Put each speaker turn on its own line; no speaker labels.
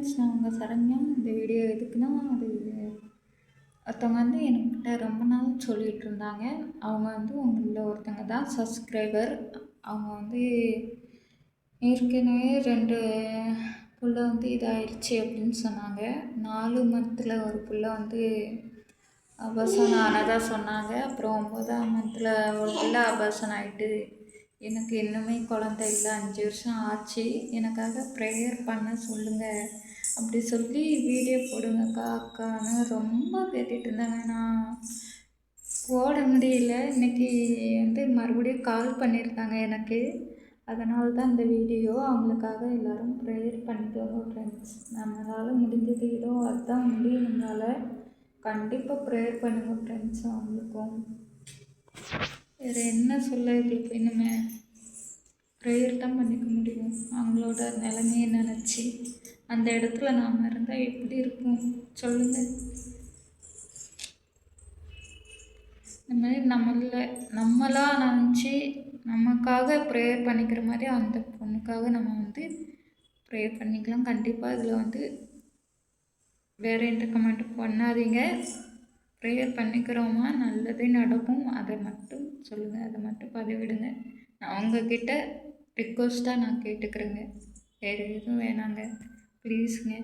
Friends, நான் உங்கள் சரண்யா. இந்த வீடியோ எதுக்குன்னா, அது ஒருத்தவங்க வந்து என்கிட்ட ரொம்ப நாள் சொல்லிகிட்டு இருந்தாங்க. அவங்க வந்து உங்களில் ஒருத்தவங்க தான் சப்ஸ்கிரைபர். அவங்க வந்து ஏற்கனவே 2 புள்ள வந்து இதாகிடுச்சு அப்படின்னு சொன்னாங்க. 4 மந்த்தில் ஒரு புள்ள வந்து அபார்ஷன் ஆனதாக சொன்னாங்க. அப்புறம் 9ஆம் மந்த்தில் ஒரு புள்ள அபார்ஷன் ஆகிட்டு, எனக்கு இன்னுமே குழந்தை இல்லை, 5 வருஷம் ஆச்சு, எனக்காக ப்ரேயர் பண்ண சொல்லுங்கள் அப்படி சொல்லி வீடியோ போடுங்கக்கா அக்கான்னு ரொம்ப கேட்டுட்டு இருந்தாங்க. நான் போட முடியல. இன்றைக்கி வந்து மறுபடியும் கால் பண்ணியிருந்தாங்க எனக்கு. அதனால தான் இந்த வீடியோ. அவங்களுக்காக எல்லோரும் ப்ரேயர் பண்ணிக்கோங்க ஃப்ரெண்ட்ஸ். நம்மளால் முடிஞ்சது ஏதோ அதுதான் முடியும். நம்மளால் கண்டிப்பாக ப்ரேயர் பண்ணுங்கள் ஃப்ரெண்ட்ஸ். அவங்களுக்கும் வேறு என்ன சொல்ல, எங்களுக்கு இன்னுமே ப்ரேயர் தான் பண்ணிக்க முடியும். அவங்களோட நிலைமையை நினச்சி அந்த இடத்துல நாம் இருந்தால் எப்படி இருக்கும் சொல்லுங்கள். இந்த மாதிரி நம்மளாக நினச்சி நமக்காக ப்ரேயர் பண்ணிக்கிற மாதிரி அந்த பொண்ணுக்காக நம்ம வந்து ப்ரேயர் பண்ணிக்கலாம். கண்டிப்பாக இதில் வந்து வேறு எந்த கமெண்ட்டும் பண்ணாதீங்க. ப்ரேயர் பண்ணிக்கிறோமா, நல்லதே நடக்கும். அதை மட்டும் சொல்லுங்கள், அதை மட்டும் பதிவிடுங்க. நான் உங்ககிட்ட ரிக்வஸ்ட்டாக நான் கேட்டுக்கிறேங்க. வேறு எதுவும் வேணாங்க, ப்ளீஸுங்க.